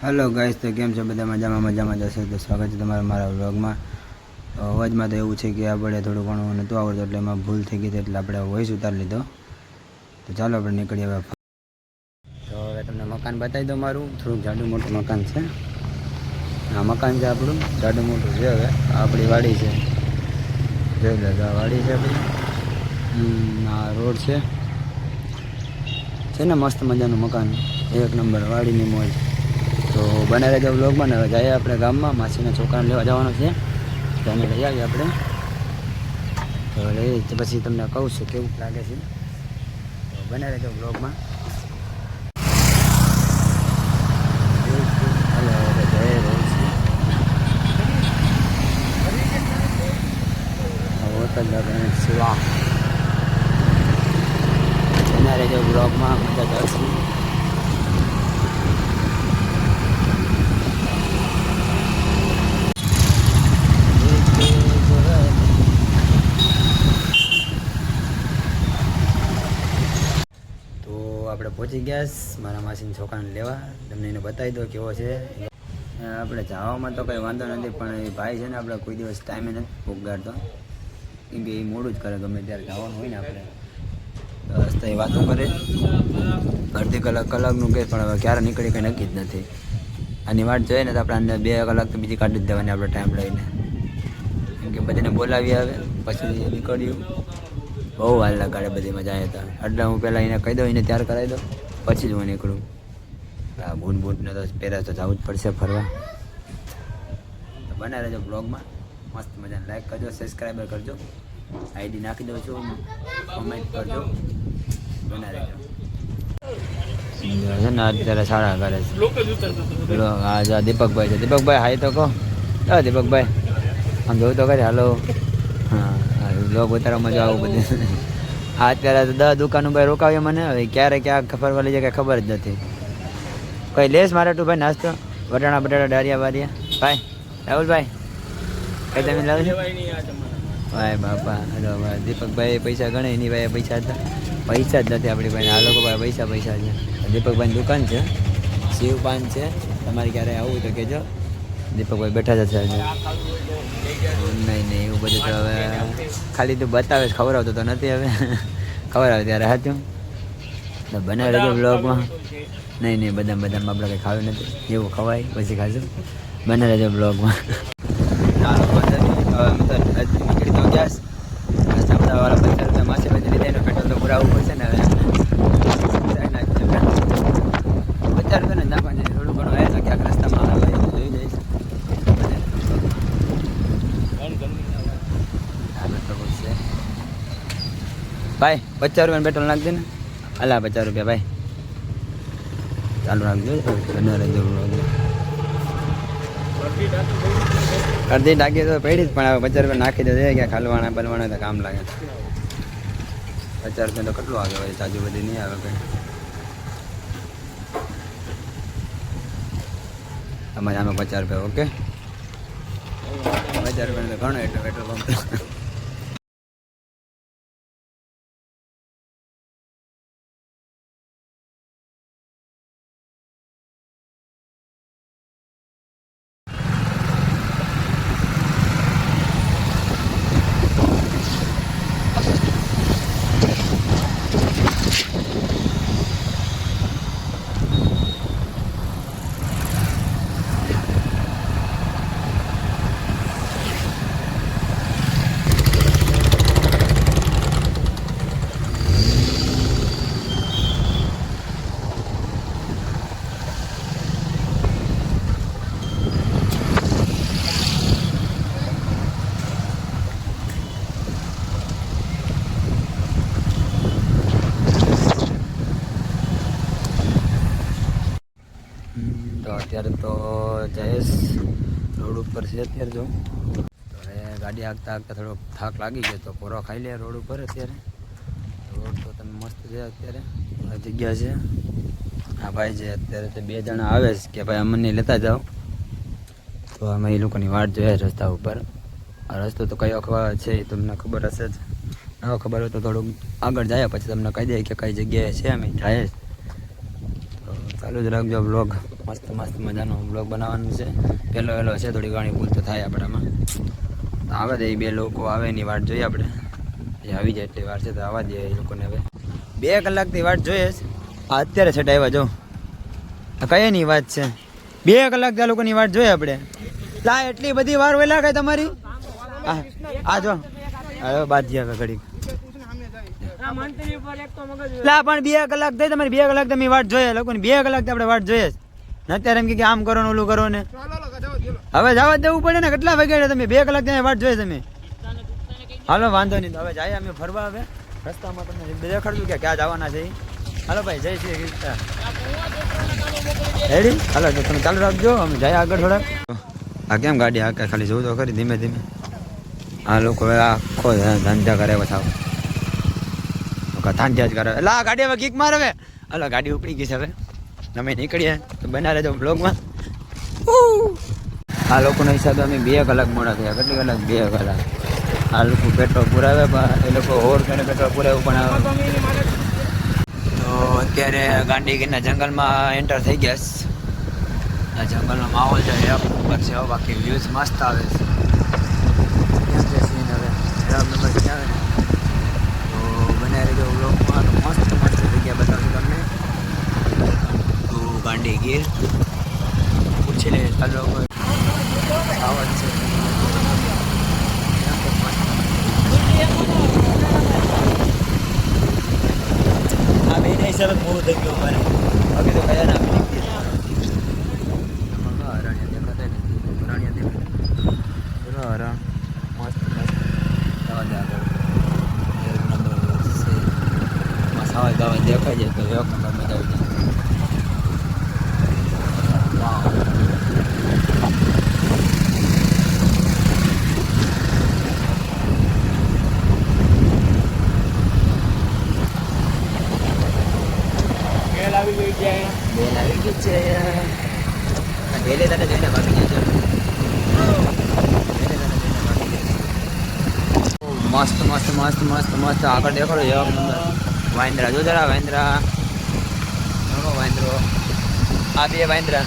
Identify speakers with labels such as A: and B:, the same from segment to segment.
A: Hello guys, तो केम छो बधा मजामां जशे। तो स्वागत है तमारा मारा व्लॉगमां। अवाजमां तो एवुं छे कि आपणे थोडुं घणुं नहोतुं आवडतुं એટલે એમાં ભૂલ થઈ ગઈ એટલે આપણે વોઇસ ઉતારી લીધો। તો ચાલો આપણે નીકળીએ હવે। તો હવે તમને મકાન બતાવી દઉં મારું। થોડુંક જાડું મોટું મકાન છે। આ મકાન છે આપણું, જાડું મોટું છે। હવે આપણી વાડી છે, જોઈ લો આ વાડી છે આપણી। આ રોડ છે ને મસ્ત મજાનું મકાન, એક નંબર વાડીની મોજ। તો બને રહેજો વ્લોગમાં ને। હવે જઈએ આપણે ગામમાં, માસીના છોકરાને લેવા જવાનું છે, તો એને લઈ આવીએ આપણે। તો લઈ પછી તમને કહું છું કેવું લાગે છે। તો બને રહેજો વ્લોગમાં। હાલો હવે જઈ રહ્યું છે હોટલ શિવા। બને રહેજો વ્લોગમાં, મજા કરશું। આપણે પહોંચી ગયા મારા માસીના છોકરાને લેવા। તમને એને બતાવી દો કેવો છે। આપણે જવામાં તો કંઈ વાંધો નથી, પણ એ ભાઈ છે ને આપણે કોઈ દિવસ ટાઈમે નથી પોગાડતો, કેમ કે એ મોડું જ કરે ગમે ત્યારે જવાનું હોય ને આપણે। બસ તો એ વાતો કરે અડધી કલાકનું કહે, પણ હવે ક્યારે નીકળી કંઈ નક્કી જ નથી। આની વાટ જોઈએ ને તો આપણે અંદર 2 કલાક તો બીજી કાઢી જ દેવાની આપણે ટાઈમ લઈને, કેમ કે બધાને બોલાવી આવે પછી નીકળ્યું બહુ વાર લગાડે બધીમાં જાય હતા। એટલે હું પહેલાં એને કહી દઉં, એને તૈયાર કરાવી દઉં, પછી જ હું નીકળું। આ બૂટને તો પહેલાં તો જવું જ પડશે ફરવા। તો બને રહેજો બ્લોગમાં, મસ્ત મજાને લાઈક કરજો, સબસ્ક્રાઈબર કરજો, આઈડી નાખી દઉં છું, કોમેન્ટ કરજો, બને રહેજો। છે ને અત્યારે સારા કરે છે। આ દીપકભાઈ છે, દીપકભાઈ હાય તો કહો। દીપકભાઈ આમ જોવું તો ખરી, હાલો। હા, બ્લોગ ઉતારવામાં મજા આવું બધું। હા, અત્યારે તો 10 દુકાનો ભાઈ રોકાવ્યો મને, હવે ક્યારે ક્યાં ફરવા લઈ જાય ખબર જ નથી। કોઈ લેસ મારે તું ભાઈ નાસ્તો, વટાણા બટાટા ડારિયા વારિયા ભાઈ, રાહુલભાઈ કઈ તમે લાવજો ભાઈ બાપા। હલો ભાઈ, દીપકભાઈ પૈસા ગણે, એની ભાઈ પૈસા હતા, પૈસા જ નથી આપણી ભાઈ। આ લોકો ભાઈ પૈસા છે। દીપકભાઈની દુકાન છે, શિવપાન છે, તમારે ક્યારે આવું તો કહેજો। દીપકભાઈ બેઠા જશે હજુ નહીં એવું બધું તો હવે ખાલી તું બતાવે ખવડાવતો તો નથી, હવે ખવડાવે ત્યારે સાચું। તો બને રહેજો બ્લોગમાં। નહીં બદામ આપણે કંઈ ખાવું નથી, એવું ખવાય પછી ખાશું। બને રહેજો બ્લોગમાં। નીકળી તો ગેસ વાળા 50 રૂપિયા માસી બધી લીધા, એનું પેટ્રોલ તો પુરાવવું પડશે ને। હવે 50 રૂપિયા નાખવાનું, થોડું ઘણું આવે તો ક્યાંક રસ્તામાં આવે જોઈ જઈશ। ભાઈ 50 રૂપિયા પેટ્રોલ નાખી દે ને। અલા 50 રૂપિયા ભાઈ, ચાલુ રાખજો। બને રહેજો અડધી ટાંકી તો પડી જ, પણ હવે 50 રૂપિયા નાખી દે, ક્યાં ખાલવાના બલવાના તો કામ લાગે। 50 રૂપિયા તો કેટલું આવે ભાઈ, તાજુ બધી નહીં આવે કંઈ। અમારે આમાં 50 રૂપિયા ઓકે। 50 રૂપિયા તો ઘણો એટલે પેટ્રોલ પંપ। તો અત્યારે તો જયેશ રોડ ઉપર છે અત્યારે। જો તો હવે ગાડી હાંકતા થોડોક થાક લાગી ગયો, તો પોરો ખાઈ લે રોડ ઉપર। અત્યારે રોડ તો તમે મસ્ત છે, અત્યારે જગ્યા છે। આ ભાઈ છે અત્યારે તે 2 જણા આવે છે કે ભાઈ અમને લેતા જાઓ, તો અમે એ લોકોની વાટ જોઈએ રસ્તા ઉપર। આ રસ્તો તો કયો છે એ તમને ખબર હશે જ, ન ખબર હોય તો થોડુંક આગળ જાય પછી તમને કહી દઈએ કે કઈ જગ્યાએ છે અમે જાય। ચાલુ જ રાખજો બ્લોગ. મસ્ત મસ્ત મજાનો બ્લોગ બનાવવાનો છે. પહેલો છે, થોડી ઘણી ભૂલ તો થાય આપણામાં. આવે તો એ બે લોકો આવે એની વાટ જોઈએ આપણે. એ આવી જાય એટલી વાર છે તો આવવા દે એ લોકોને. હવે 2 કલાકથી વાટ જોઈએ છે. અત્યારે છેટ આવ્યા જો. કઈ ની વાત છે, 2 કલાક આ લોકોની વાટ જોઈએ આપણે. લા એટલી બધી વાર વેલા કઈ તમારી? આ જો હવે બાજી આવે ઘડી. લા પણ 2 કલાક થઈ તમારી, 2 કલાક તમે વાટ જોઈએ લોકોની. 2 કલાક આપણે વાટ જોઈએ. અત્યારે એમ કે આમ કરો ને ઓલું કરો ને. હવે જવા દેવું પડે ને. કેટલા વાગ્યા તમે? 2 કલાક ત્યાં વાટ જોઈએ તમે. હાલો વાંધો નહીં, હવે જાય અમે ફરવા. હવે રસ્તામાં તમને દેખાડશું કે ક્યાં જવાના છે. હાલો ભાઈ, જય શ્રી કૃષ્ણ. રેડી? હાલો તમે ચાલુ રાખજો, અમે જાય આગળ થોડાક. આ કેમ ગાડી હાકે? ખાલી જોવું તો ખરી ધીમે ધીમે. આ લોકો આખો ધંધા કરે બતાવો, ધાંધ્યા જ કરે. એટલે આ ગાડી હવે કીક મારે. હવે હાલો ગાડી ઉપડી ગઈ છે. હવે અમે નીકળીએ તો બના રહેજો બ્લોગમાં. આ લોકોના હિસાબે અમે 2 કલાક મોડા થયા. કેટલી કલાક? 2 કલાક. આ લોકો પેટ્રોલ પુરાવે પણ એ લોકો ઓવર કરીને પેટ્રોલ પુરાવું પણ આવે. તો અત્યારે ગાંધીગીરના જંગલમાં એન્ટર થઈ ગયા. આ જંગલનો માહોલ છે એક નંબર છે. બાકી વ્યૂઝ મસ્ત આવે છે. સીન હવે નંબર આવે ને તો બનાવી રહેજો બ્લોગમાં. તો મસ્ત મસ્ત જગ્યા બતાવશું તમને. તો ગાંધીગીર પૂછી લે ચાલો આવત છે. આ બે ને હિસાબે બહુ થઈ ગયો મારે. બાકી તો કયા ના હરણ મસ્ત મસ્ત દવા દે આગળ. એક નંબર છે. મસાવા દવા દેખાય જાય તો એક નંબર મજા આવી જાય. બેલ આવી ગઈ છે. બેલે તને જોઈને ભાગી જજો. મસ્ત મસ્ત મસ્ત મસ્ત મસ્ત આગળ દેખાડો એક નંબર. વાંદરા જો જરા, વાંદરા વાંદરો. આ 2 વાંદરા,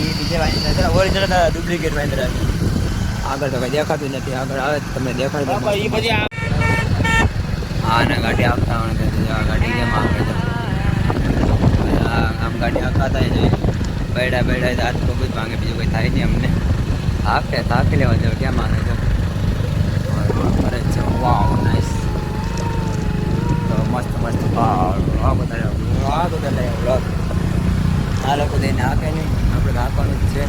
A: એ બીજા વાંદરા જરા ઓરિજિનલ ડુપ્લિકેટ વાંદરા. આગળ તો કઈ દેખાતું નથી. આગળ આવે તમને દેખાડી દો. હા ને ગાડી આપતા ગાડી કેમ આવે છે? આમ ગાડી આખા થાય છે. બેડા બેડા હાથ પગ જ ભાંગે, બીજું કંઈ થાય નહીં અમને. હાકે થાકી લેવા જાવ. કેમ આવે છે? કરે છે. Wow nice. તો મસ્ત મસ્ત આ બધા બ્લોગ આ લોકો દઈને હાકે નહીં, આપણે હાંકવાનું જ છે.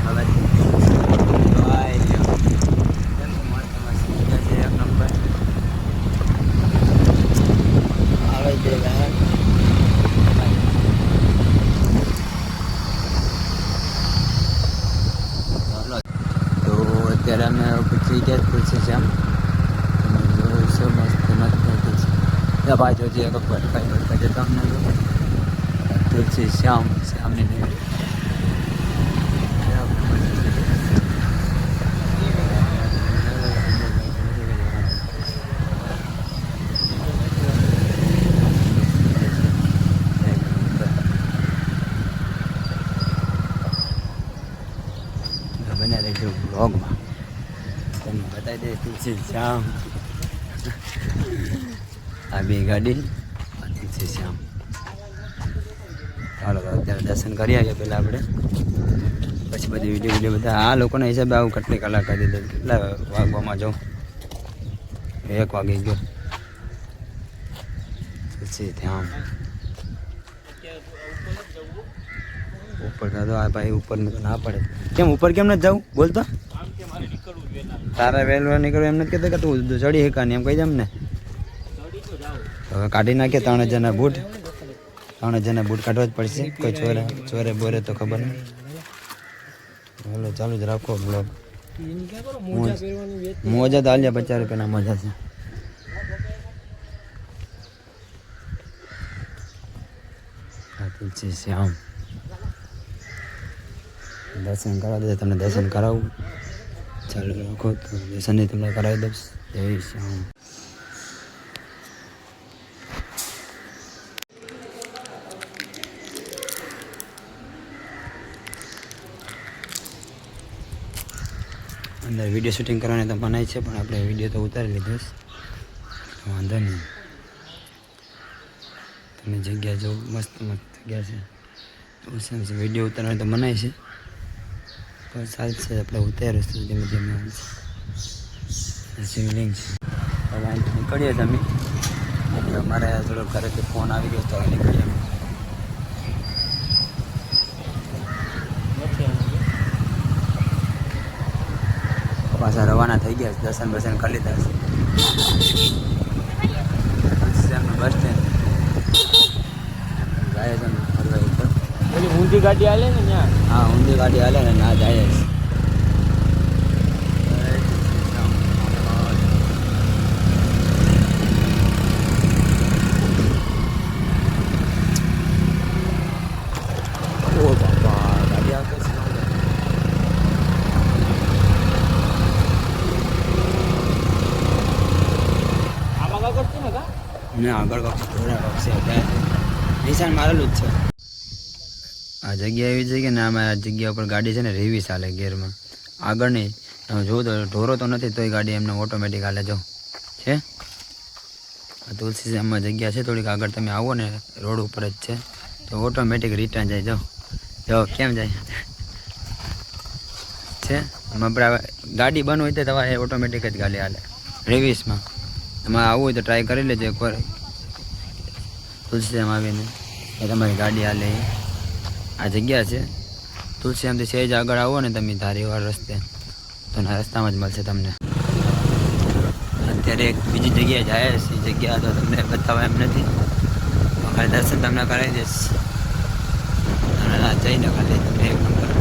A: હવે મસ્ત મસ્ત છે એક નંબર. આવે છે અત્યારે અમે પૂછી ગયા તુલસી શ્યામ. મસ્ત મસ્ત ભાઈ જોજે કઈ જતા અમને તુલસી શ્યામ શ્યામની નગરી. બને રહેજો બ્લોગમાં. તમને બતાવી દે તુલસી શ્યામ. આ 2 ગાડી તુલસી શ્યામ. ચાલો અત્યારે દર્શન કરી આવીએ પહેલાં આપણે, પછી બધી વિડીયો બધા. આ લોકોના હિસાબે આવું કેટલી કલાક કરી દીધું. કેટલા વાગવામાં જાઉં? 1 વાગી ગયો. તુલસી શ્યામ ઉપર તો આ ભાઈ ઉપર તો ના પડે. કેમ ઉપર કેમ નથી જવું? બોલતો તારે વહેલું નીકળવું એમ નથી કહેતો કે તું ચડી શકાને એમ કહી દે ને. હવે કાઢી નાખીએ 3 હજારના બૂટ. 3 હજારના બૂટ કાઢવા જ પડશે. કોઈ ચોરે બોરે તો ખબર નહીં. ચાલો ચાલુ જ રાખો બ્લોગ. મોજા તો હાલ્યા 50 રૂપિયાના મોજા છે. તુલસી શ્યામ દર્શન કરાવી દે. તમને દર્શન કરાવું. ચાલો રાખો તો દર્શન તમને કરાવી દઈશ. જય શ્યામ. અંદર વિડીયો શૂટિંગ કરવાની તો મનાય છે, પણ આપણે વિડીયો તો ઉતારી લીધો છે, વાંધો નહીં. તમે જગ્યા જો મસ્ત મસ્ત જગ્યા છે. વિડીયો ઉતારવાની તો મનાય છે, પણ ચાલશે આપણે ઉતારીશું ધીમે ધીમે. શિવલિંગ છે. હવે અહીંથી નીકળીએ તમે. અમારે થોડો ઘરેથી ફોન આવી ગયો તો નીકળીએ અમે. પાછા રવાના થઈ ગયા છે. દર્શન બર્શન કરી લીધા છે. બસ સ્ટેન્ડ જાય છે ફરવા ઉપર.
B: પેલી ઊંધી ગાડી હાલે ને ત્યાં.
A: હા, ઊંધી ગાડી હાલે ને ના જાય છે. ઓ બાપા, ગાડી આવતો છે.
B: આમાં કાગળ છે ને કા?
A: ને આગળ કક્ષ થોડા કક્ષે નિશાન મારેલું જ છે. આ જગ્યા એવી છે કે ને આમાં આ જગ્યા ઉપર ગાડી છે ને રિવીસ હાલે ગેરમાં. આગળ નહીં જો તો ઢોરો તો નથી તોય ગાડી એમને ઓટોમેટિક હાલે. જો છે તુલસીમાં જગ્યા છે થોડીક આગળ. તમે આવો ને રોડ ઉપર જ છે તો ઓટોમેટિક રિટર્ન જાય. જો કેમ જાય છે. આપણે ગાડી બંધ હોય તો તમારે ઓટોમેટિક જ ગાડી હાલે રિવીસમાં. તમારે આવવું હોય તો ટ્રાય કરી લેજો એકવાર તુલસીમાં આવીને એ તમારી ગાડી હાલે. આ જગ્યા છે તુલસીમાંથી સહેજ આગળ આવો ને તમે ધારીવાળ રસ્તે તો રસ્તામાં જ મળશે તમને. અત્યારે એક બીજી જગ્યાએ જાય છે. એ જગ્યા તો તમને બતાવવા એમ નથી, ખાલી દર્શન તમને કરાવી દઈશ. જઈને ખાલી તમને એક નંબર